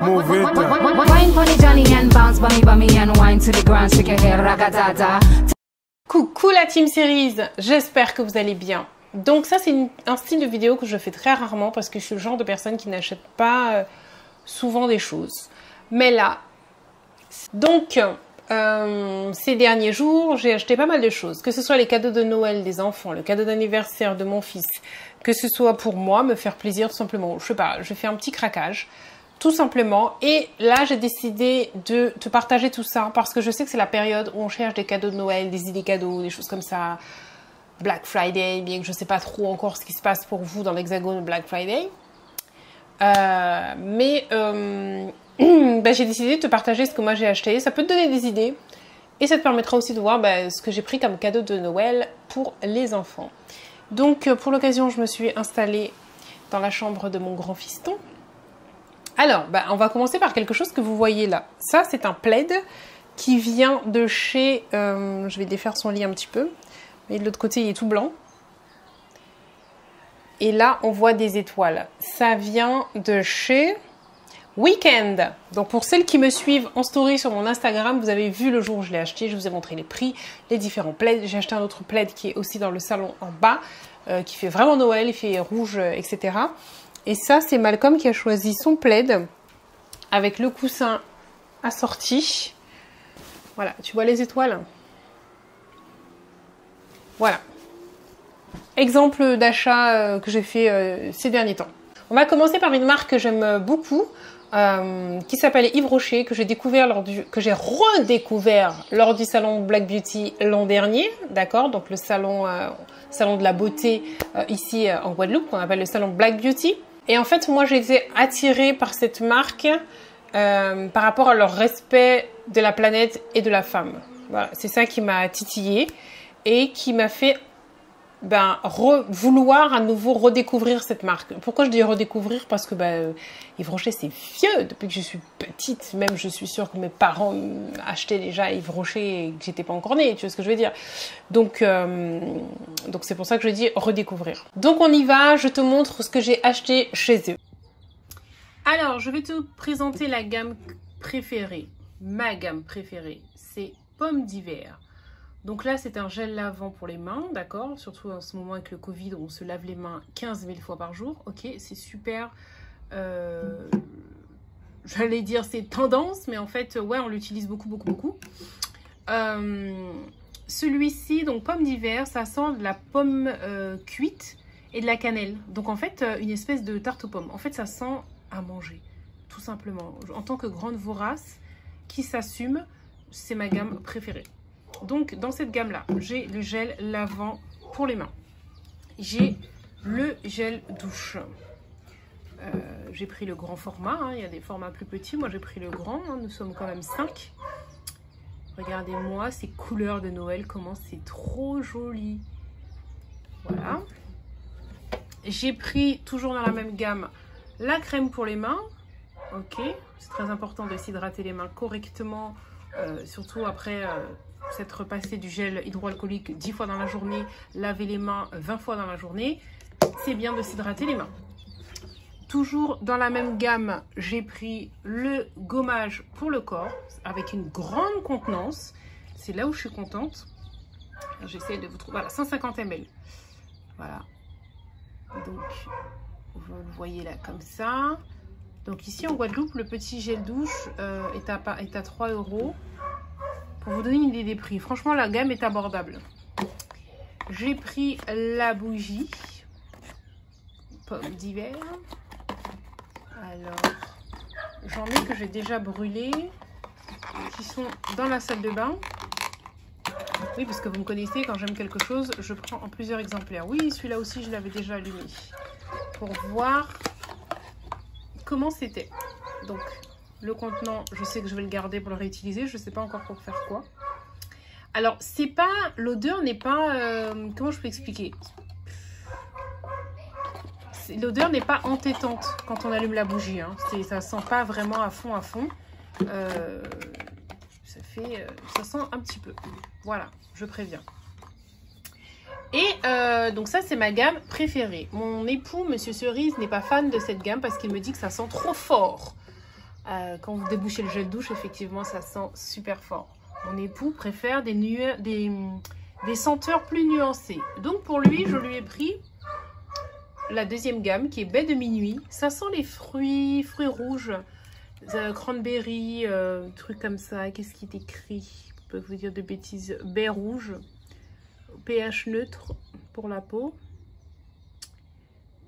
Move it. Wine for the Johnny and bounce, bummy and wine to the ground, shake your hair, ragatata. Coucou la team series, j'espère que vous allez bien. Donc ça c'est un style de vidéo que je fais très rarement parce que je suis le genre de personne qui n'achète pas souvent des choses. Mais là, donc ces derniers jours, j'ai acheté pas mal de choses. Que ce soit les cadeaux de Noël des enfants, le cadeau d'anniversaire de mon fils, que ce soit pour moi, me faire plaisir tout simplement. Je sais pas, je fais un petit craquage. Tout simplement. Et là, j'ai décidé de te partager tout ça parce que je sais que c'est la période où on cherche des cadeaux de Noël, des idées cadeaux, des choses comme ça. Black Friday, bien que je ne sais pas trop encore ce qui se passe pour vous dans l'hexagone Black Friday. J'ai décidé de te partager ce que moi j'ai acheté. Ça peut te donner des idées. Et ça te permettra aussi de voir ce que j'ai pris comme cadeau de Noël pour les enfants. Donc, pour l'occasion, je me suis installée dans la chambre de mon grand fiston. Alors, on va commencer par quelque chose que vous voyez là. Ça, c'est un plaid qui vient de chez... je vais défaire son lit un petit peu. Et de l'autre côté, il est tout blanc. Et là, on voit des étoiles. Ça vient de chez Weekend. Donc, pour celles qui me suivent en story sur mon Instagram, vous avez vu le jour où je l'ai acheté. Je vous ai montré les prix, les différents plaids. J'ai acheté un autre plaid qui est aussi dans le salon en bas, qui fait vraiment Noël, il fait rouge, etc. Et ça, c'est Malcolm qui a choisi son plaid avec le coussin assorti. Voilà, tu vois les étoiles? Voilà. Exemple d'achat que j'ai fait ces derniers temps. On va commencer par une marque que j'aime beaucoup, qui s'appelle Yves Rocher, que j'ai redécouvert lors du salon Black Beauty l'an dernier, d'accord? Donc le salon de la beauté ici en Guadeloupe, qu'on appelle le salon Black Beauty. Et en fait, moi, j'ai été attirée par cette marque par rapport à leur respect de la planète et de la femme. Voilà, c'est ça qui m'a titillée et qui m'a fait vouloir à nouveau redécouvrir cette marque. Pourquoi je dis redécouvrir? Parce que Yves Rocher, c'est vieux. Depuis que je suis petite, même je suis sûre que mes parents achetaient déjà Yves Rocher et que j'étais pas encore née, tu vois ce que je veux dire. Donc c'est pour ça que je dis redécouvrir. Donc on y va, je te montre ce que j'ai acheté chez eux. Alors, je vais te présenter la gamme préférée. Ma gamme préférée, c'est Pommes d'hiver. Donc là, c'est un gel lavant pour les mains, d'accord? Surtout en ce moment avec le Covid, où on se lave les mains 15 000 fois par jour. Ok, c'est super. J'allais dire c'est tendance, mais en fait, ouais, on l'utilise beaucoup. Celui-ci, donc pomme d'hiver, ça sent de la pomme cuite et de la cannelle. Donc en fait, une espèce de tarte aux pommes. En fait, ça sent à manger, tout simplement. En tant que grande vorace qui s'assume, c'est ma gamme préférée. Donc, dans cette gamme-là, j'ai le gel lavant pour les mains. J'ai le gel douche. J'ai pris le grand format. Hein, il y a des formats plus petits. Moi, j'ai pris le grand. Hein, nous sommes quand même 5. Regardez-moi ces couleurs de Noël. Comment c'est trop joli. Voilà. J'ai pris, toujours dans la même gamme, la crème pour les mains. Ok. C'est très important de s'hydrater les mains correctement. Surtout après... s'être repassé du gel hydroalcoolique 10 fois dans la journée, laver les mains 20 fois dans la journée, c'est bien de s'hydrater les mains. Toujours dans la même gamme, j'ai pris le gommage pour le corps avec une grande contenance. C'est là où je suis contente. J'essaie de vous trouver. Voilà, 150 ml. Voilà. Donc, vous le voyez là comme ça. Donc ici en Guadeloupe, le petit gel douche est à 3 €. Pour vous donner une idée des prix, franchement, la gamme est abordable. J'ai pris la bougie Pommes d'hiver. Alors, j'en ai que j'ai déjà brûlé, qui sont dans la salle de bain. Oui, parce que vous me connaissez, quand j'aime quelque chose, je prends en plusieurs exemplaires. Oui, celui-là aussi, je l'avais déjà allumé. Pour voir comment c'était. Donc... le contenant, je sais que je vais le garder pour le réutiliser. Je ne sais pas encore pour faire quoi. Alors, c'est pas... l'odeur n'est pas... comment je peux expliquer? L'odeur n'est pas entêtante quand on allume la bougie. Hein. Ça ne sent pas vraiment à fond. Ça sent un petit peu. Voilà, je préviens. Et donc ça, c'est ma gamme préférée. Mon époux, Monsieur Cerise, n'est pas fan de cette gamme parce qu'il me dit que ça sent trop fort. Quand vous débouchez le gel douche, effectivement, ça sent super fort. Mon époux préfère des senteurs plus nuancées. Donc pour lui, je lui ai pris la deuxième gamme qui est baie de minuit. Ça sent les fruits rouges, cranberry, trucs comme ça. Qu'est-ce qui est écrit? Je peux vous dire de bêtises. Baie rouge, pH neutre pour la peau.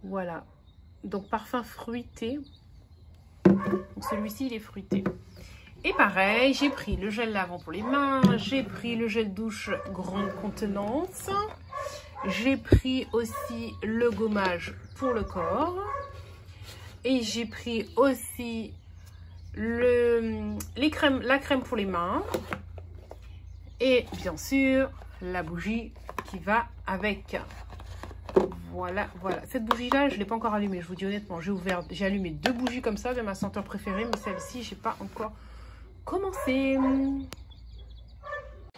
Voilà. Donc parfum fruité. Donc celui-ci il est fruité. Et pareil, j'ai pris le gel lavant pour les mains, j'ai pris le gel douche grande contenance, j'ai pris aussi le gommage pour le corps et j'ai pris aussi la crème pour les mains et bien sûr la bougie qui va avec. Voilà, voilà. Cette bougie-là, je ne l'ai pas encore allumée. Je vous dis honnêtement, j'ai allumé 2 bougies comme ça de ma senteur préférée, mais celle-ci, je n'ai pas encore commencé.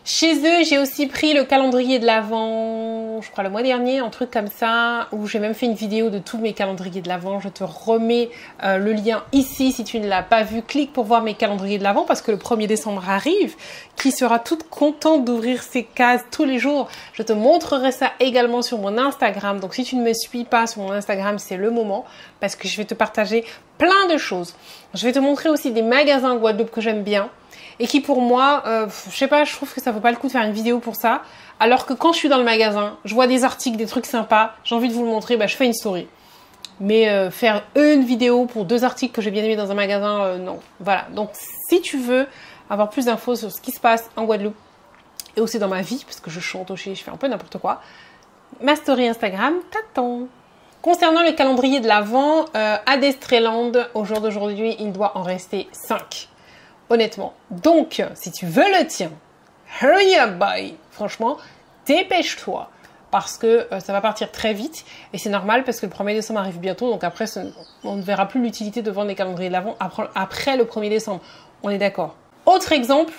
Chez eux, j'ai aussi pris le calendrier de l'Avent, je crois le mois dernier, un truc comme ça, où j'ai même fait une vidéo de tous mes calendriers de l'Avent. Je te remets le lien ici si tu ne l'as pas vu. Clique pour voir mes calendriers de l'Avent parce que le 1er décembre arrive. Qui sera toute contente d'ouvrir ses cases tous les jours. Je te montrerai ça également sur mon Instagram. Donc si tu ne me suis pas sur mon Instagram, c'est le moment parce que je vais te partager plein de choses. Je vais te montrer aussi des magasins en Guadeloupe que j'aime bien. Et qui pour moi, je sais pas, je trouve que ça vaut pas le coup de faire une vidéo pour ça. Alors que quand je suis dans le magasin, je vois des articles, des trucs sympas, j'ai envie de vous le montrer, bah, je fais une story. Mais faire une vidéo pour 2 articles que j'ai bien aimés dans un magasin, non. Voilà, donc si tu veux avoir plus d'infos sur ce qui se passe en Guadeloupe, et aussi dans ma vie, parce que je chante aussi, je fais un peu n'importe quoi, ma story Instagram t'attend. Concernant le calendrier de l'Avent, à Destreland, au jour d'aujourd'hui, il doit en rester 5. Honnêtement. Donc, si tu veux le tien, hurry up, boy. Franchement, dépêche-toi. Parce que ça va partir très vite. Et c'est normal parce que le 1er décembre arrive bientôt. Donc après, on ne verra plus l'utilité de vendre les calendriers de l'Avent après le 1er décembre. On est d'accord. Autre exemple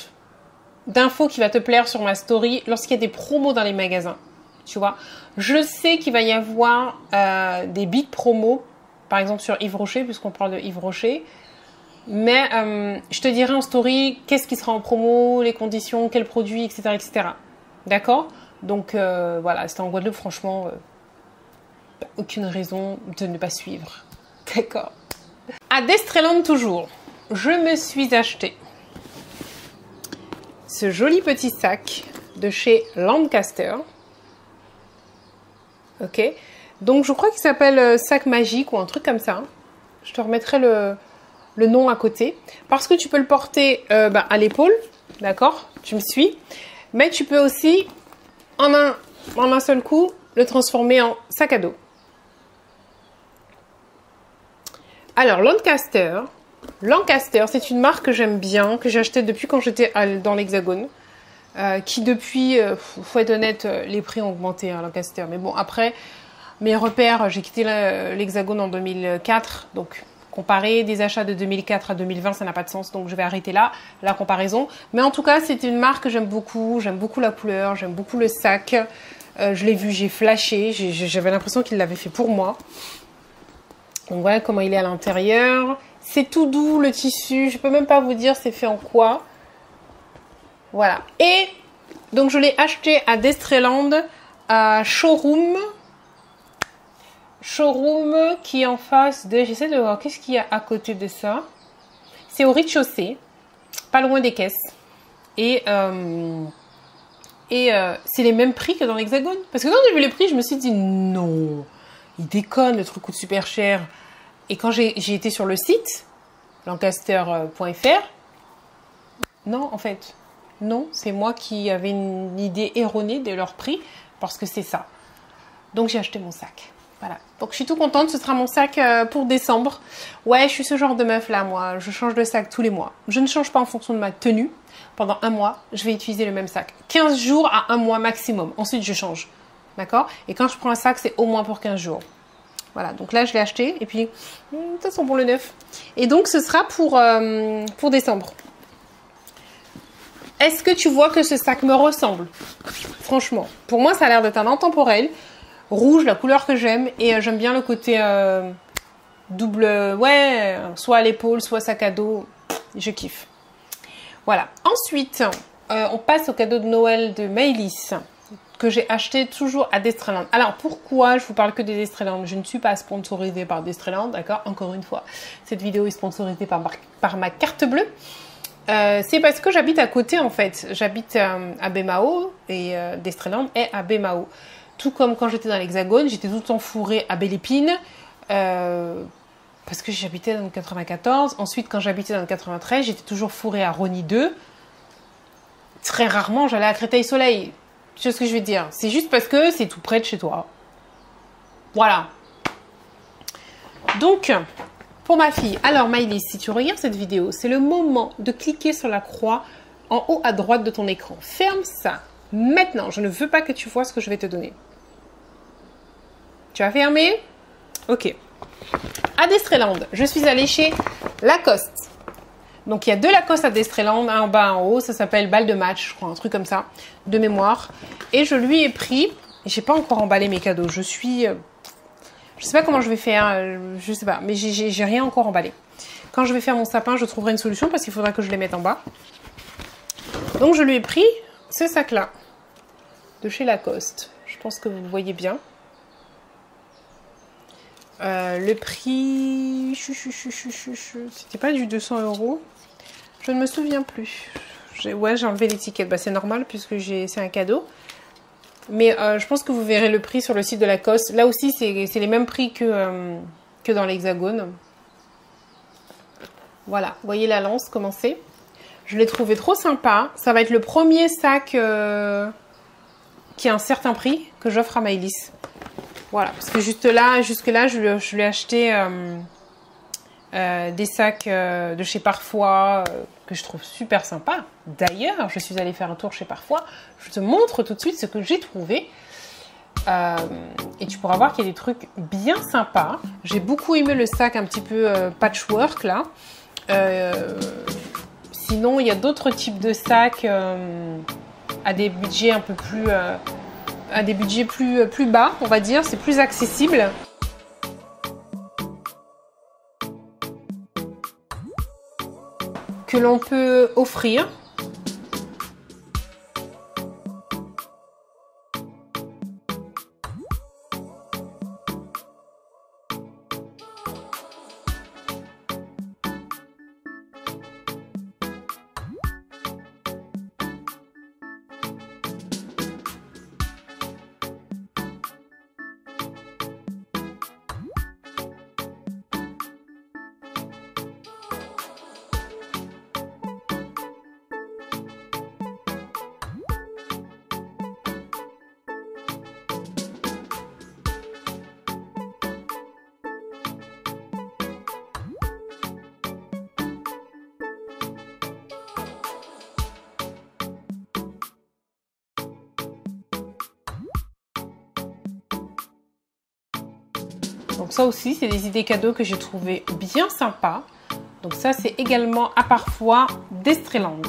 d'info qui va te plaire sur ma story, lorsqu'il y a des promos dans les magasins. Tu vois, je sais qu'il va y avoir des big promos. Par exemple sur Yves Rocher, puisqu'on parle de Yves Rocher. Mais je te dirai en story qu'est-ce qui sera en promo, les conditions, quels produits, etc. etc. D'accord? Donc voilà, c'est en Guadeloupe, franchement, aucune raison de ne pas suivre. D'accord? À Destreland toujours, je me suis acheté ce joli petit sac de chez Lancaster. Ok? Donc je crois qu'il s'appelle sac magique ou un truc comme ça. Je te remettrai le nom à côté, parce que tu peux le porter à l'épaule, d'accord, tu me suis, mais tu peux aussi en un seul coup le transformer en sac à dos. Alors Lancaster, c'est une marque que j'aime bien, que j'ai achetée depuis quand j'étais dans l'Hexagone, qui depuis, faut être honnête, les prix ont augmenté à Lancaster, mais bon après mes repères, j'ai quitté l'Hexagone en 2004, donc comparer des achats de 2004 à 2020, ça n'a pas de sens, donc je vais arrêter là, la comparaison. Mais en tout cas, c'est une marque que j'aime beaucoup la couleur, j'aime beaucoup le sac. Je l'ai vu, j'ai flashé, j'avais l'impression qu'il l'avait fait pour moi. Donc voilà comment il est à l'intérieur. C'est tout doux, le tissu, je peux même pas vous dire c'est fait en quoi. Voilà. Et donc je l'ai acheté à Destreland, à Showroom qui est en face de... J'essaie de voir qu'est-ce qu'il y a à côté de ça. C'est au rez-de-chaussée, pas loin des caisses. Et c'est les mêmes prix que dans l'Hexagone. Parce que quand j'ai vu les prix, je me suis dit non, il déconne, le truc coûte super cher. Et quand j'ai été sur le site, lancaster.fr, non, en fait, non, c'est moi qui avais une idée erronée de leur prix, parce que c'est ça. Donc j'ai acheté mon sac. Voilà, donc je suis tout contente, ce sera mon sac pour décembre. Ouais, je suis ce genre de meuf là, moi, je change de sac tous les mois. Je ne change pas en fonction de ma tenue. Pendant un mois, je vais utiliser le même sac. 15 jours à un mois maximum, ensuite je change. D'accord? Et quand je prends un sac, c'est au moins pour 15 jours. Voilà, donc là je l'ai acheté et puis ça sent bon le neuf. Et donc ce sera pour décembre. Est-ce que tu vois que ce sac me ressemble? Franchement, pour moi ça a l'air d'être un intemporel. Rouge, la couleur que j'aime, et j'aime bien le côté double, ouais, soit à l'épaule, soit sac à dos. Je kiffe. Voilà. Ensuite, on passe au cadeau de Noël de Maëlys, que j'ai acheté toujours à Destreland. Alors, pourquoi je vous parle que de Destreland? Je ne suis pas sponsorisée par Destreland, d'accord? Encore une fois, cette vidéo est sponsorisée par ma carte bleue. C'est parce que j'habite à côté, en fait. J'habite à Baie-Mahault et Destreland est à Baie-Mahault. Tout comme quand j'étais dans l'Hexagone, j'étais tout le temps fourrée à Belle-Épine. Parce que j'habitais dans le 94. Ensuite, quand j'habitais dans le 93, j'étais toujours fourrée à Rosny 2. Très rarement, j'allais à Créteil-Soleil. Tu sais ce que je veux dire? C'est juste parce que c'est tout près de chez toi. Voilà. Donc, pour ma fille. Alors, Maëlys, si tu regardes cette vidéo, c'est le moment de cliquer sur la croix en haut à droite de ton écran. Ferme ça. Maintenant, je ne veux pas que tu vois ce que je vais te donner. Tu as fermé? Ok. À Destreland, je suis allée chez Lacoste. Donc, il y a deux Lacoste à Destreland, un en bas, un en haut. Ça s'appelle balle de match, je crois, un truc comme ça, de mémoire. Et je lui ai pris, j'ai pas encore emballé mes cadeaux. Je sais pas comment je vais faire, je sais pas, mais j'ai rien encore emballé. Quand je vais faire mon sapin, je trouverai une solution parce qu'il faudra que je les mette en bas. Donc, je lui ai pris ce sac-là de chez Lacoste. Je pense que vous voyez bien. Le prix, c'était pas du 200 €. Je ne me souviens plus. Ouais, j'ai enlevé l'étiquette. Bah, c'est normal puisque c'est un cadeau. Mais je pense que vous verrez le prix sur le site de Lacoste. Là aussi, c'est les mêmes prix que dans l'Hexagone. Voilà, vous voyez la lance, comment c'est. Je l'ai trouvé trop sympa. Ça va être le premier sac qui a un certain prix que j'offre à Maëlys. Voilà, parce que jusque là, je lui ai acheté des sacs de chez Parfois que je trouve super sympa. D'ailleurs, je suis allée faire un tour chez Parfois. Je te montre tout de suite ce que j'ai trouvé. Et tu pourras voir qu'il y a des trucs bien sympas. J'ai beaucoup aimé le sac un petit peu patchwork là. Sinon, il y a d'autres types de sacs à des budgets un peu plus... à des budgets plus bas, on va dire. C'est plus accessible. Que l'on peut offrir. Donc ça aussi, c'est des idées cadeaux que j'ai trouvé bien sympas. Donc ça, c'est également à Parfois Destreland.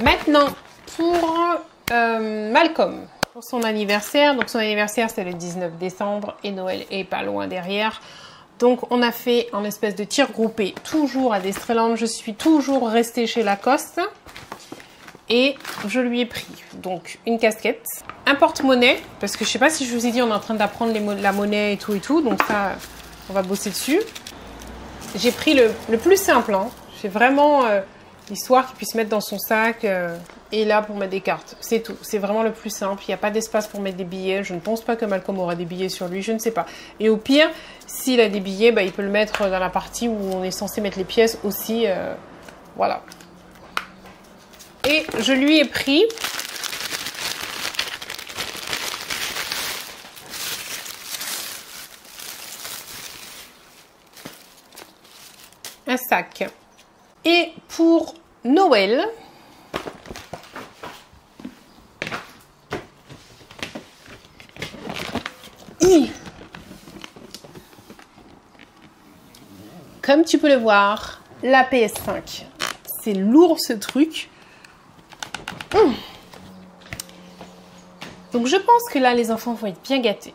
Maintenant, pour Malcolm, pour son anniversaire. Donc son anniversaire, c'est le 19 décembre et Noël est pas loin derrière. Donc on a fait un espèce de tir groupé, toujours à Destreland. Je suis toujours restée chez Lacoste. Et je lui ai pris donc une casquette, un porte-monnaie, parce que je sais pas si je vous ai dit, on est en train d'apprendre la monnaie et tout, donc ça, on va bosser dessus. J'ai pris le plus simple, hein. J'ai vraiment Histoire qu'il puisse mettre dans son sac et là pour mettre des cartes. C'est tout. C'est vraiment le plus simple. Il n'y a pas d'espace pour mettre des billets. Je ne pense pas que Malcolm aura des billets sur lui. Je ne sais pas. Et au pire, s'il a des billets, bah, il peut le mettre dans la partie où on est censé mettre les pièces aussi. Voilà. Et je lui ai pris un sac. Et pour Noël, comme tu peux le voir, la PS5. C'est lourd ce truc. Donc je pense que là, les enfants vont être bien gâtés.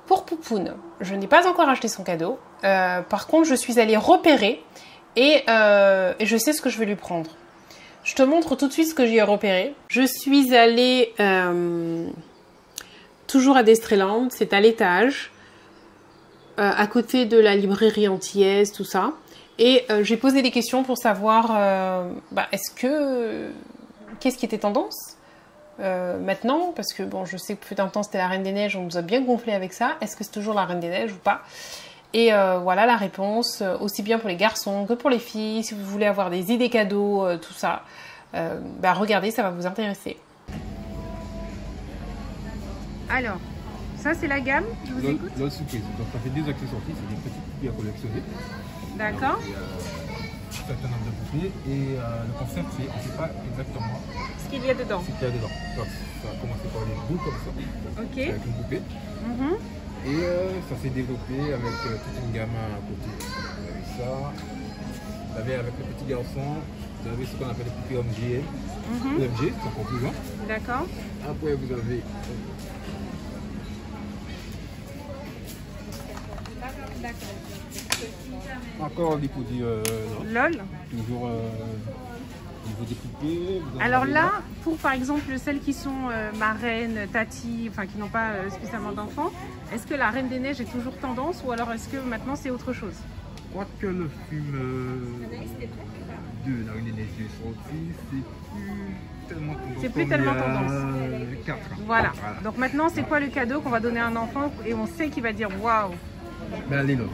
Pour Poupoune, je n'ai pas encore acheté son cadeau. Par contre, je suis allée repérer et je sais ce que je vais lui prendre. Je te montre tout de suite ce que j'ai repéré. Je suis allée toujours à Destreland, c'est à l'étage, à côté de la librairie antillaise, tout ça. Et j'ai posé des questions pour savoir qu'est-ce qui était tendance maintenant, parce que bon, je sais que fut un temps c'était la Reine des Neiges, on nous a bien gonflé avec ça. Est-ce que c'est toujours la Reine des Neiges ou pas? Et voilà la réponse, aussi bien pour les garçons que pour les filles. Si vous voulez avoir des idées cadeaux, tout ça, regardez, ça va vous intéresser. Alors, ça c'est la gamme, je vous écoute. L'autre surprise, donc ça fait 2 accès sortis, c'est des petites poupées à collectionner. D'accord. Un certain nombre de poupées et le concept c'est on ne sait pas exactement ce qu'il y a dedans. Ce qu'il y a dedans. Donc, ça a commencé par des boules comme ça, ok, avec une poupée. Et ça s'est développé avec toute une gamme à côté. Vous avez ça, vous avez avec le petit garçon, vous avez ce qu'on appelle les poupées OMG, OMG, c'est encore plus grand. D'accord. Après vous avez encore des produits LOL. toujours au niveau des poupées. Alors là, pour par exemple celles qui sont marraines, tati, enfin qui n'ont pas spécialement d'enfants, est-ce que la Reine des Neiges est toujours tendance ou alors est-ce que maintenant c'est autre chose? Je crois que le film de la Reine des Neiges est sorti, c'est plus tellement tendance. 4 ans. Voilà. Donc maintenant c'est quoi le cadeau qu'on va donner à un enfant et on sait qu'il va dire waouh? Ben, les LOL.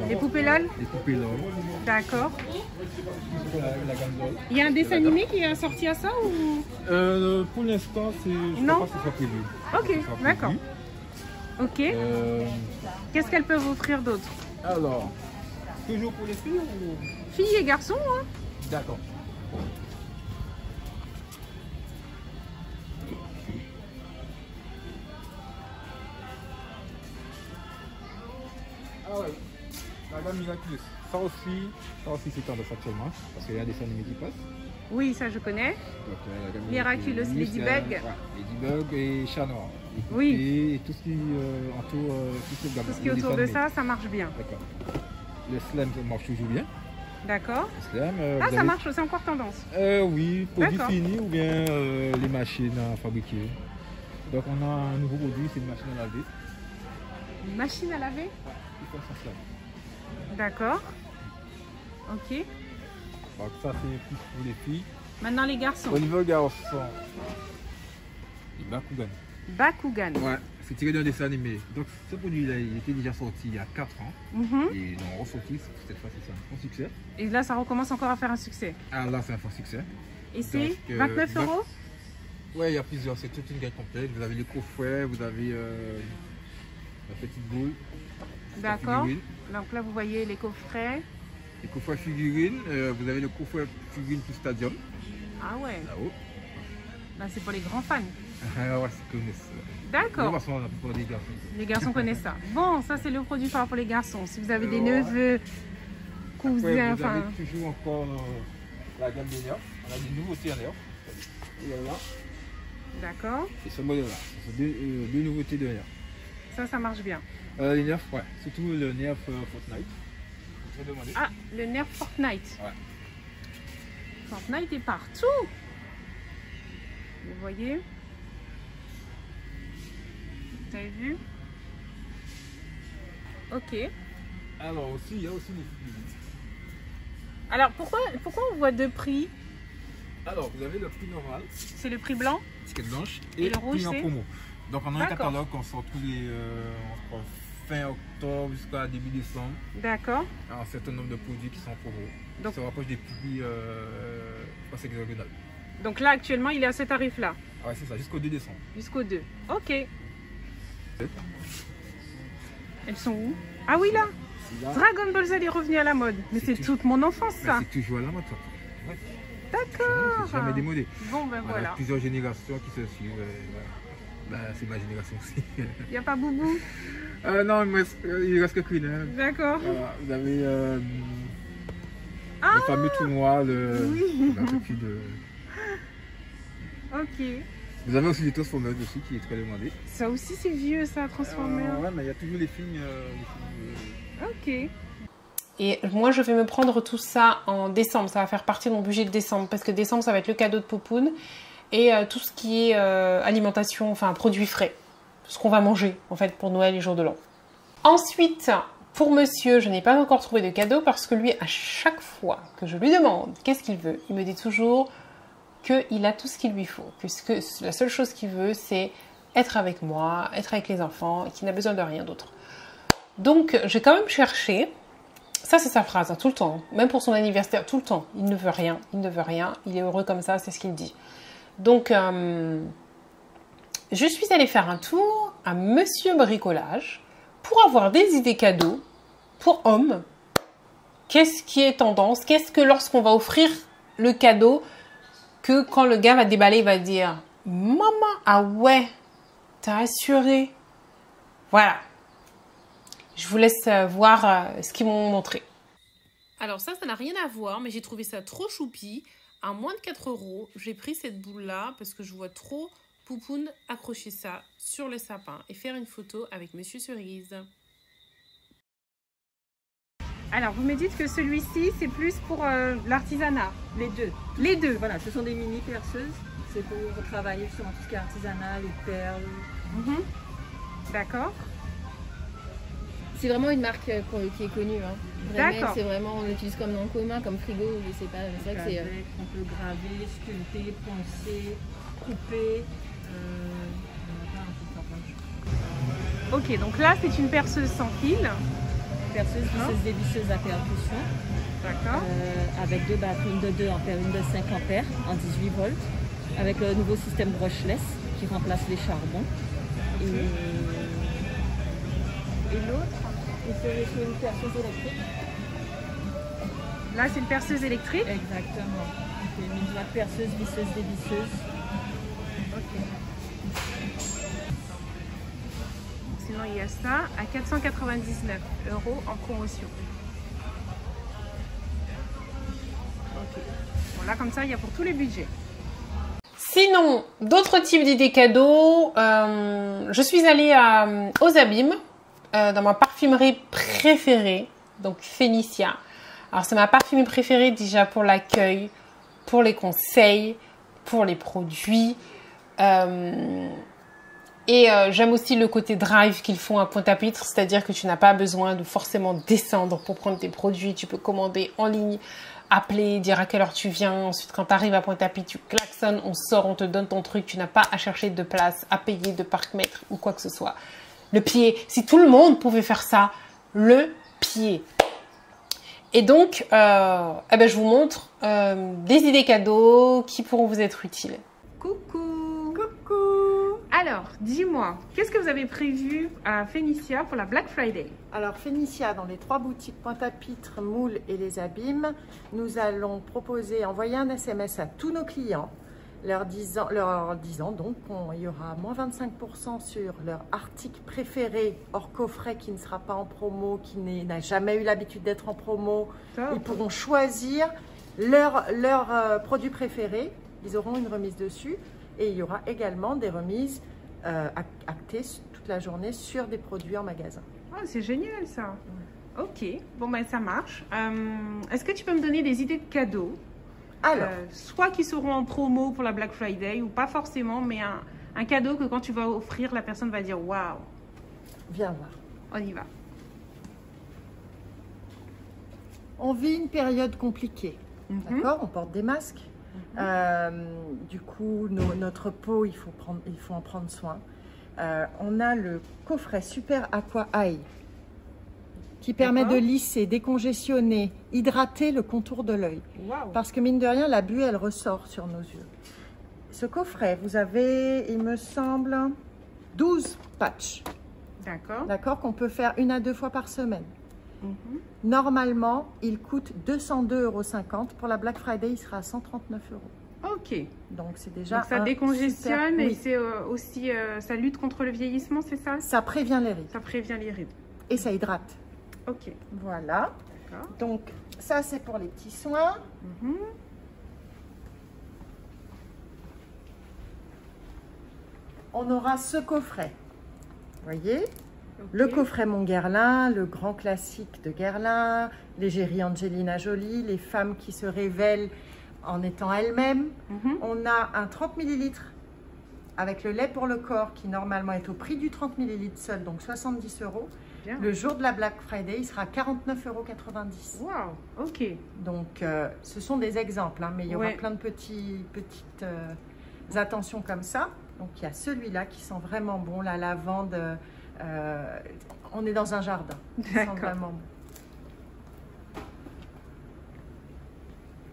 Les poupées LOL? Les poupées LOL. D'accord. La gamme LOL. Il y a un dessin animé qui est assorti à ça ou? Pour l'instant, je ne crois pas que ce soit prévu. Ok, d'accord. Ok. Qu'est-ce qu'elles peuvent offrir d'autre? Alors, toujours pour les filles ou... Filles et garçons, hein? D'accord. Ah ouais, la gamme Miraculous. Ça aussi c'est tendance actuellement, parce qu'il y a des dessins animés qui passent. Oui, ça je connais. Donc, la gamme Miraculous, Ladybug. Ladybug et Chat Noir. Oui. Et tout ce qui entoure toute cette gamme. Tout ce qui est autour de ça, ça marche bien. D'accord. Le slam marche toujours bien. D'accord. Le slam, ça marche, c'est encore tendance. Oui, produit fini ou bien les machines à fabriquer. Donc on a un nouveau produit, c'est une machine à laver. Une machine à laver? Qui fait son slam. D'accord. Ok. Donc ça c'est plus pour les filles. Maintenant les garçons. Au niveau garçon, les Bakugan. Bakugan. Ouais, c'est tiré d'un dessin animé. Donc ce produit-là, il était déjà sorti il y a 4 ans. Et ils l'ont ressorti, cette fois c'est un bon succès. Et là ça recommence encore à faire un succès. Ah là c'est un fort succès. Et c'est 29 €? Ouais, il y a plusieurs, c'est toute une gamme complète. Vous avez le coffret, vous avez la petite boule. D'accord. Donc là vous voyez les coffrets. Les coffrets figurines, vous avez le coffret figurine plus stadium. Ah ouais. Là-haut. Là c'est pour les grands fans. Ah ouais, c'est connu. D'accord. La plupart des garçons. Les garçons connaissent ça. Bon, ça c'est le produit phare pour les garçons. Si vous avez des neveux, cousins, vous avez toujours encore la gamme des nerfs. On a des nouveautés à nerfs. Et là. D'accord. Et ce modèle-là, c'est deux nouveautés de nerfs. Ça marche bien. Les nerfs, ouais. Surtout le nerf Fortnite. Ah, le nerf Fortnite. Ouais. Fortnite est partout. Vous voyez? Vous avez vu? Ok. Alors aussi, il y a aussi les figurines. Alors pourquoi on voit deux prix? Alors, vous avez le prix normal, C'est le prix blanc? étiquette blanche, Et et le rouge, prix en c'est promo. Donc, on a un D'accord. catalogue qu'on sort tous les on croit, fin octobre jusqu'à début décembre. D'accord. Un certain nombre de produits qui sont en promo. Donc- Ça se rapproche des prix hexagonales. Donc là, actuellement, il est à ce tarif-là, Ah ouais, c'est ça, jusqu'au 2 décembre. jusqu'au 2. Ok. Elles sont où? Ah oui, là. Là, Dragon Ball Z est revenu à la mode. Mais c'est tout- toute mon enfance, ça. c'est toujours à la mode. Ça. Ouais. D'accord. C'est jamais démodé. Bon, ben On a voilà. plusieurs générations qui se suivent. Voilà. C'est ma génération aussi. Il n'y a pas Boubou? Non, il reste que Queen. Hein. D'accord. Voilà, vous avez le Ah, fameux trou noir, oui. la copie de... Ok. Vous avez aussi des Transformers dessus qui est très demandé. Ça aussi, c'est vieux, ça, Transformers. Ouais, mais il y a toujours les films. Ok. Et moi, je vais me prendre tout ça en décembre. Ça va faire partie de mon budget de décembre. Parce que décembre, ça va être le cadeau de Popoun. Et tout ce qui est alimentation, enfin produits frais. Ce qu'on va manger, en fait, pour Noël et jour de l'an. Ensuite, pour monsieur, je n'ai pas encore trouvé de cadeau. Parce que lui, à chaque fois que je lui demande qu'est-ce qu'il veut, il me dit toujours qu'il a tout ce qu'il lui faut. Puisque la seule chose qu'il veut, c'est être avec moi, être avec les enfants, et qu'il n'a besoin de rien d'autre. Donc, j'ai quand même cherché. Ça, c'est sa phrase, hein, tout le temps. Même pour son anniversaire, tout le temps. Il ne veut rien, il ne veut rien. Il est heureux comme ça, c'est ce qu'il dit. Donc, je suis allée faire un tour à Monsieur Bricolage pour avoir des idées cadeaux pour hommes. Qu'est-ce qui est tendance? Qu'est-ce que lorsqu'on va offrir le cadeau, que quand le gars va déballer, il va dire « Maman, ah ouais, t'as assuré ?» Voilà. Je vous laisse voir ce qu'ils m'ont montré. Alors ça n'a rien à voir, mais j'ai trouvé ça trop choupi. À moins de 4 €, j'ai pris cette boule-là parce que je vois trop Poupoune accrocher ça sur le sapin et faire une photo avec Monsieur Cerise. Alors, vous me dites que celui-ci, c'est plus pour l'artisanat. Les deux. Les deux. Voilà, ce sont des mini perceuses. C'est pour travailler sur tout ce qui est artisanat, les perles. D'accord. C'est vraiment une marque qui est connue. Hein. Vraiment, D'accord. c'est vraiment, on l'utilise comme nom commun, comme frigo, je sais pas. C'est vrai que c'est. Avec, on peut graver, sculpter, poncer, couper. On a plein de choses. Ok, donc là, c'est une perceuse sans fil. Perceuse, visseuse, dévisseuse à percussion. D'accord. Avec deux batteries, une de 2 ampères, une de 5 ampères en 18 volts. Avec le nouveau système brushless qui remplace les charbons. Et l'autre, c'est une perceuse électrique. Là, c'est une perceuse électrique. Exactement. C'est une boîte perceuse, visseuse, dévisseuse. Sinon, il y a ça à 499 € en promotion. Ok. Bon, là, comme ça, il y a pour tous les budgets. Sinon, d'autres types d'idées cadeaux. Je suis allée aux Abîmes, dans ma parfumerie préférée, donc Fénicia. Alors, c'est ma parfumerie préférée déjà pour l'accueil, pour les conseils, pour les produits. Et j'aime aussi le côté drive qu'ils font à Pointe-à-Pitre, c'est-à-dire que tu n'as pas besoin de forcément descendre pour prendre tes produits. Tu peux commander en ligne, appeler, dire à quelle heure tu viens. Ensuite, quand tu arrives à Pointe-à-Pitre, tu klaxonnes, on sort, on te donne ton truc. Tu n'as pas à chercher de place, à payer de parc-mètre ou quoi que ce soit. Le pied, si tout le monde pouvait faire ça, le pied. Et donc, je vous montre des idées cadeaux qui pourront vous être utiles. Coucou! Coucou! Alors, dis-moi, qu'est-ce que vous avez prévu à Fénicia pour la Black Friday? Alors Fénicia, dans les 3 boutiques Pointe-à-Pitre, Moule et Les Abîmes, nous allons proposer, envoyer un SMS à tous nos clients, leur disant donc qu'il y aura moins 25% sur leur article préféré hors coffret qui ne sera pas en promo, qui n'a jamais eu l'habitude d'être en promo. Top. Ils pourront choisir leur produit préféré, ils auront une remise dessus. Et il y aura également des remises actées toute la journée sur des produits en magasin. Oh, c'est génial ça. Ok, bon ben ça marche. Est-ce que tu peux me donner des idées de cadeaux? Alors, soit qui seront en promo pour la Black Friday ou pas forcément, mais un cadeau que quand tu vas offrir, la personne va dire waouh. viens voir. On y va. On vit une période compliquée. Mhm. D'accord? On porte des masques. Du coup, notre peau, il faut en prendre soin. On a le coffret Super Aqua Eye qui permet de lisser, décongestionner, hydrater le contour de l'œil. Wow. Parce que mine de rien, la buée, elle ressort sur nos yeux. Ce coffret, vous avez, il me semble, 12 patchs. D'accord. D'accord, qu'on peut faire 1 à 2 fois par semaine. Normalement, il coûte 202,50 €. Pour la Black Friday, il sera à 139 €. Ok. Donc, c'est déjà Donc ça décongestionne super... et oui. c'est aussi, ça lutte contre le vieillissement, c'est ça? Ça prévient les rides. Ça prévient les rides. Et ça hydrate. Ok. Voilà. D'accord. Donc, ça, c'est pour les petits soins. On aura ce coffret. Vous voyez? Ok. Le coffret Mon Guerlain, le grand classique de Guerlain, l'égérie Angelina Jolie, les femmes qui se révèlent en étant elles-mêmes. On a un 30 ml avec le lait pour le corps qui normalement est au prix du 30 ml seul, donc 70 €. Bien. Le jour de la Black Friday, il sera à 49,90 €. Wow. Ok. Donc, ce sont des exemples, hein, mais il y aura Ouais. plein de petites attentions comme ça. Donc, il y a celui-là qui sent vraiment bon, la lavande. On est dans un jardin. Ça sent D'accord. vraiment bon.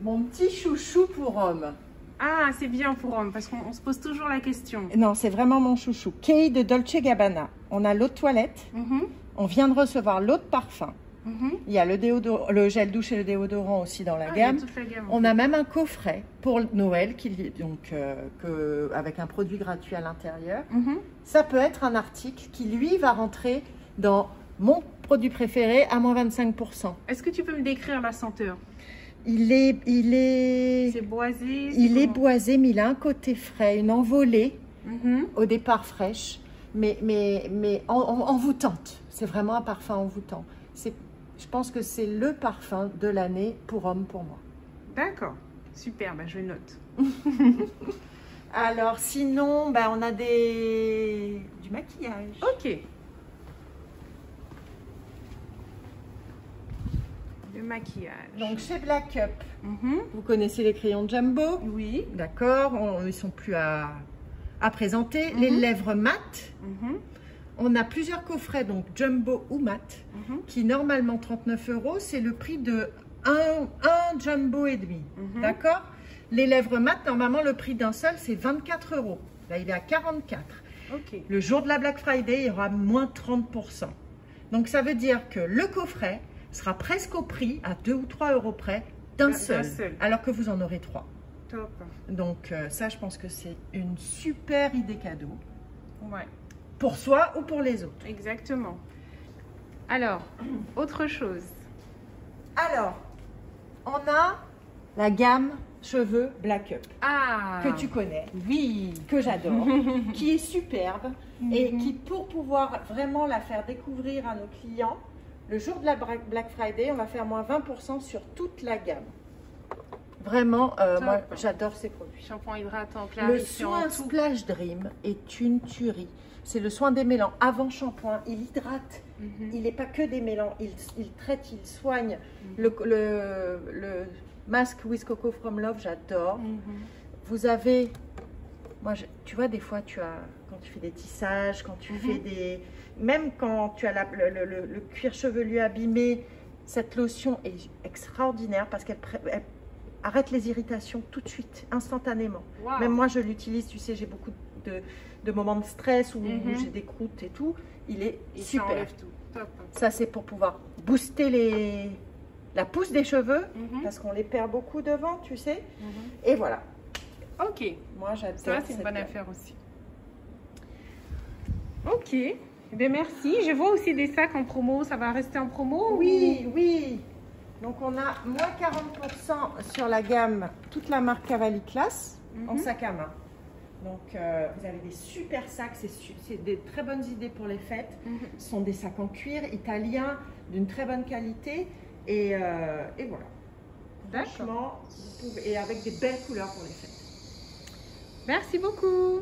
Mon petit chouchou pour homme. Ah, c'est bien pour homme parce qu'on se pose toujours la question. Non, c'est vraiment mon chouchou. Kay de Dolce Gabbana. On a l'eau de toilette. On vient de recevoir l'eau de parfum. Il y a le gel douche et le déodorant aussi dans la Ah, il y a gamme. toute la gamme. On a même un coffret pour Noël avec un produit gratuit à l'intérieur. Ça peut être un article qui, lui, va rentrer dans mon produit préféré à moins 25%. Est-ce que tu peux me décrire la senteur? Il est C'est boisé? Il est comment? boisé, mais il a un côté frais, une envolée, au départ fraîche, mais envoûtante. C'est vraiment un parfum envoûtant. Je pense que c'est le parfum de l'année pour homme pour moi. D'accord. Super, bah, je note. Alors sinon, on a du maquillage. Ok. Le maquillage. Donc chez Black Up, vous connaissez les crayons Jumbo. Oui. D'accord, ils ne sont plus à présenter. Les lèvres mates. On a plusieurs coffrets, donc Jumbo ou mat, qui normalement 39 €, c'est le prix de un Jumbo et demi. D'accord? Les lèvres mat, normalement le prix d'un seul, c'est 24 €. Là, il est à 44. Ok. Le jour de la Black Friday, il y aura moins 30%. Donc ça veut dire que le coffret sera presque au prix, à 2 ou 3 € près, d'un seul, alors que vous en aurez 3. Top. Donc ça, je pense que c'est une super idée cadeau. Ouais. Pour soi ou pour les autres. Exactement. Alors, autre chose. Alors, on a la gamme cheveux Black Up, Ah. que tu connais, Oui. que j'adore, qui est superbe et qui, pour pouvoir vraiment la faire découvrir à nos clients, le jour de la Black Friday, on va faire moins 20% sur toute la gamme. Vraiment, moi, j'adore ces produits. Shampoing hydratant, Le clarifiant, soin tout. Splash Dream est une tuerie. C'est le soin démêlant avant shampoing. Il hydrate. Il n'est pas que démêlant. Il traite, il soigne. Le masque With Coco From Love, j'adore. Vous avez... Moi, tu vois, des fois, quand tu fais des tissages, quand tu fais des... Même quand tu as le cuir chevelu abîmé, cette lotion est extraordinaire parce qu'elle arrête les irritations tout de suite, instantanément. Wow. Même moi, je l'utilise, tu sais, j'ai beaucoup de moments de stress où j'ai des croûtes et tout. Il est Et ça super. enlève tout. Top. Ça, c'est pour pouvoir booster la pousse des cheveux, parce qu'on les perd beaucoup devant, tu sais. Et voilà. Ok. Moi, j'adore. Ça, c'est une cette bonne gamme. affaire aussi. Ok. Eh bien, merci. Je vois aussi des sacs en promo. Ça va rester en promo? Oui, oui. Donc, on a moins 40% sur la gamme, toute la marque Cavalli Class, en sac à main. Donc, vous avez des super sacs. C'est des très bonnes idées pour les fêtes. Ce sont des sacs en cuir italiens, d'une très bonne qualité. Et voilà. D'accord. Franchement, et avec des belles couleurs pour les fêtes. Merci beaucoup.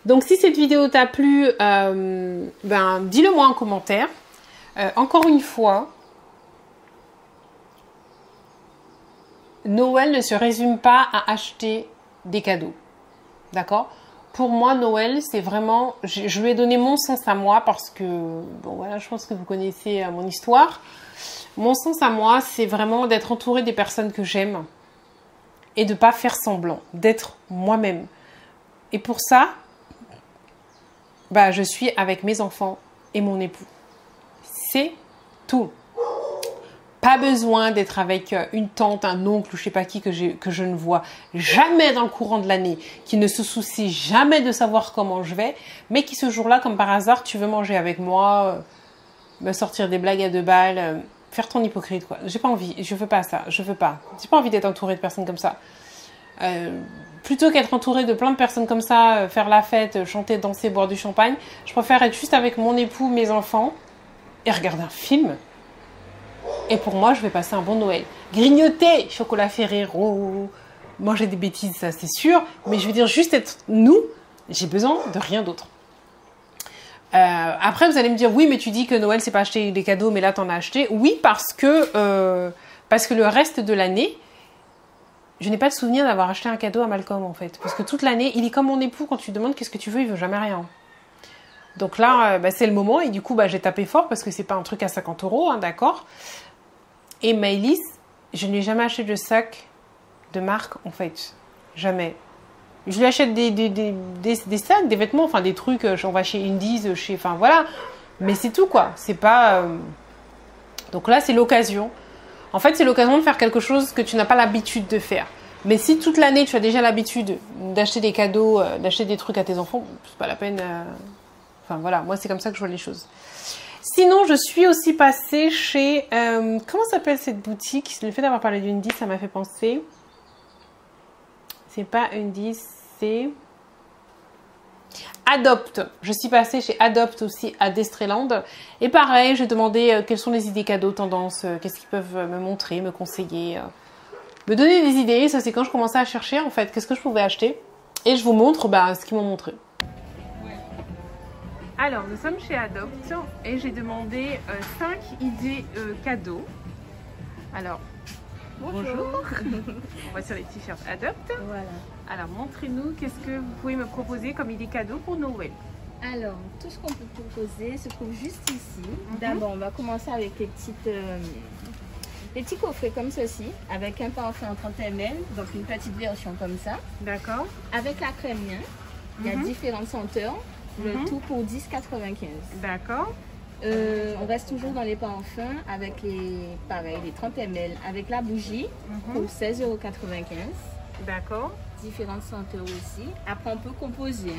Donc si cette vidéo t'a plu, dis-le moi en commentaire. Encore une fois, Noël ne se résume pas à acheter des cadeaux. D'accord? Pour moi, Noël, c'est vraiment... Je lui ai donné mon sens à moi parce que... Bon, voilà, je pense que vous connaissez mon histoire. Mon sens à moi, c'est vraiment d'être entourée des personnes que j'aime et de ne pas faire semblant, d'être moi-même. Et pour ça, bah, je suis avec mes enfants et mon époux. C'est tout. Pas besoin d'être avec une tante, un oncle ou je sais pas qui que je ne vois jamais dans le courant de l'année, qui ne se soucie jamais de savoir comment je vais, mais qui ce jour-là, comme par hasard, tu veux manger avec moi, me sortir des blagues à 2 balles, faire ton hypocrite, quoi. J'ai pas envie, je veux pas ça, je veux pas. J'ai pas envie d'être entourée de personnes comme ça. Plutôt qu'être entourée de plein de personnes comme ça, faire la fête, chanter, danser, boire du champagne, je préfère être juste avec mon époux, mes enfants, et regarder un film. Et pour moi, je vais passer un bon Noël. Grignoter, chocolat Ferrero, manger des bêtises, ça c'est sûr. Mais je veux dire, juste être nous, j'ai besoin de rien d'autre. Après, vous allez me dire, oui, mais tu dis que Noël, c'est pas acheter des cadeaux, mais là, t'en as acheté. Oui, parce que le reste de l'année, je n'ai pas de souvenir d'avoir acheté un cadeau à Malcolm, en fait. Parce que toute l'année, il est comme mon époux, quand tu lui demandes qu'est-ce que tu veux, il veut jamais rien. Donc là, c'est le moment et du coup, j'ai tapé fort parce que c'est pas un truc à 50 €, hein, d'accord. Et Maëlys, je ne lui ai jamais acheté de sac de marque, en fait. Jamais. Je lui achète des sacs, des vêtements, enfin des trucs, on va chez Indies, enfin voilà. Mais c'est tout, quoi. C'est pas... Donc là, c'est l'occasion. En fait, c'est l'occasion de faire quelque chose que tu n'as pas l'habitude de faire. Mais si toute l'année, tu as déjà l'habitude d'acheter des cadeaux, d'acheter des trucs à tes enfants, c'est pas la peine... Enfin voilà, moi c'est comme ça que je vois les choses. Sinon, je suis aussi passée chez... comment s'appelle cette boutique? Le fait d'avoir parlé d'Undies, ça m'a fait penser. C'est pas Undies, c'est... Adopt. Je suis passée chez Adopt aussi à Destreland. Et pareil, j'ai demandé quelles sont les idées cadeaux, tendances, qu'est-ce qu'ils peuvent me montrer, me conseiller, me donner des idées. Ça c'est quand je commençais à chercher en fait, qu'est-ce que je pouvais acheter. Et je vous montre ce qu'ils m'ont montré. Alors, nous sommes chez Adopt et j'ai demandé 5 idées cadeaux. Alors, bonjour. On va sur les t-shirts Adopt. Voilà. Alors, montrez-nous qu'est-ce que vous pouvez me proposer comme idée cadeau pour Noël. Alors, tout ce qu'on peut proposer se trouve juste ici. D'abord, on va commencer avec les petits coffrets comme ceci, avec un parfum en 30 ml, donc une petite version comme ça. D'accord. Avec la crème lien, il y a différentes senteurs. Le tout pour 10,95. D'accord. On reste toujours dans les parfums avec les 30 ml avec la bougie pour 16,95 €. D'accord. Différentes senteurs aussi. Après on peut composer,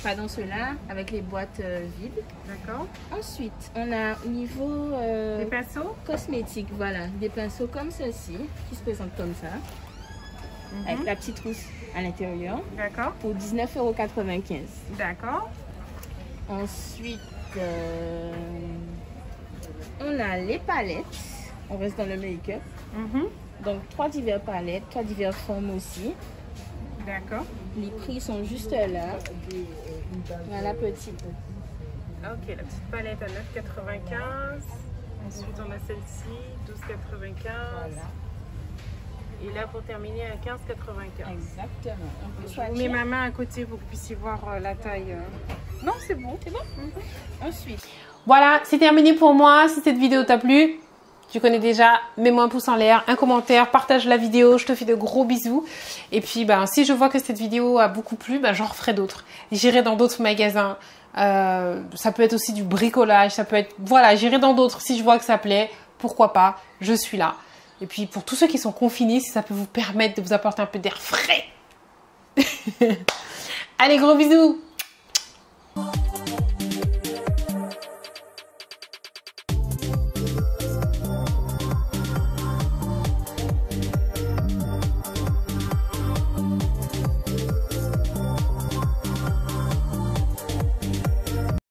pas dans cela, avec les boîtes vides. D'accord. Ensuite on a au niveau des pinceaux cosmétiques, voilà, des pinceaux comme ceci qui se présentent comme ça. Avec la petite trousse à l'intérieur. D'accord. Pour 19,95 €. D'accord. Ensuite, on a les palettes. On reste dans le make-up. Donc, 3 diverses palettes, 3 diverses formes aussi. D'accord. Les prix sont juste là. Voilà, petite. Ok, la petite palette à 9,95 €. Ensuite, on a celle-ci, 12,95 €. Voilà. Et là, pour terminer, à 15,95 €. Exactement. Je vous mets ma main à côté pour que vous puissiez voir la taille. Non, c'est bon. C'est bon. Ensuite. Voilà, c'est terminé pour moi. Si cette vidéo t'a plu, tu connais déjà, mets-moi un pouce en l'air, un commentaire, partage la vidéo. Je te fais de gros bisous. Et puis, si je vois que cette vidéo a beaucoup plu, j'en referai d'autres. J'irai dans d'autres magasins. Ça peut être aussi du bricolage. Ça peut être... Voilà, j'irai dans d'autres. Si je vois que ça plaît, pourquoi pas, je suis là. Et puis pour tous ceux qui sont confinés, si ça peut vous permettre de vous apporter un peu d'air frais. Allez, gros bisous!